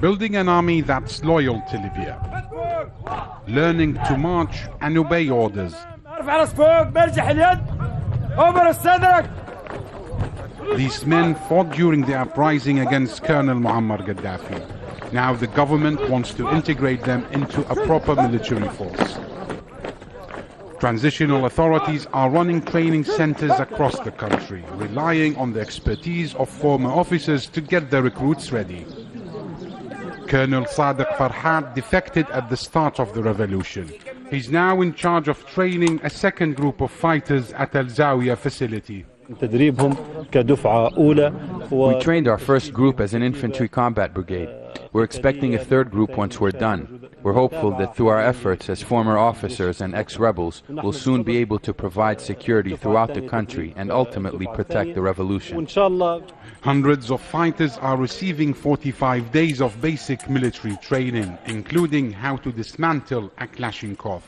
Building an army that's loyal to Libya, learning to march and obey orders. These men fought during the uprising against Colonel Muammar Gaddafi. Now the government wants to integrate them into a proper military force. Transitional authorities are running training centers across the country, relying on the expertise of former officers to get the recruits ready. Colonel Sadiq Farhat defected at the start of the revolution. He's now in charge of training a second group of fighters at Al Zawiya facility. We trained our first group as an infantry combat brigade. We're expecting a third group once we're done. We're hopeful that through our efforts as former officers and ex-rebels, we'll soon be able to provide security throughout the country and ultimately protect the revolution. Hundreds of fighters are receiving 45 days of basic military training, including how to dismantle a Kalashnikov.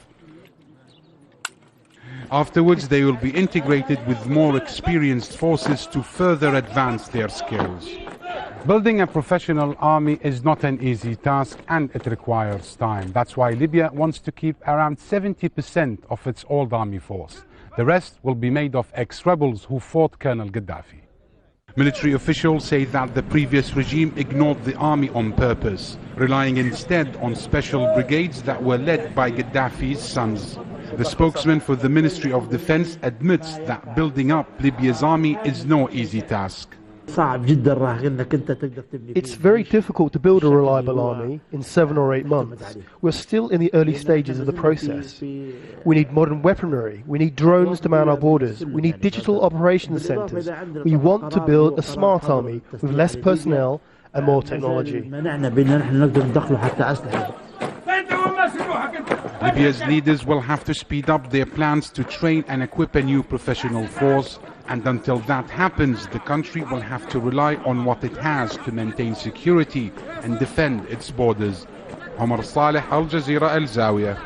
Afterwards, they will be integrated with more experienced forces to further advance their skills. Building a professional army is not an easy task and it requires time. That's why Libya wants to keep around 70% of its old army force. The rest will be made of ex-rebels who fought Colonel Gaddafi. Military officials say that the previous regime ignored the army on purpose, relying instead on special brigades that were led by Gaddafi's sons. The spokesman for the Ministry of Defense admits that building up Libya's army is no easy task. It's very difficult to build a reliable army in 7 or 8 months. We're still in the early stages of the process. We need modern weaponry. We need drones to man our borders. We need digital operations centers. We want to build a smart army with less personnel and more technology. Libya's leaders will have to speed up their plans to train and equip a new professional force, and until that happens, the country will have to rely on what it has to maintain security and defend its borders. Omar Saleh, Al Jazeera, Al Zawiya.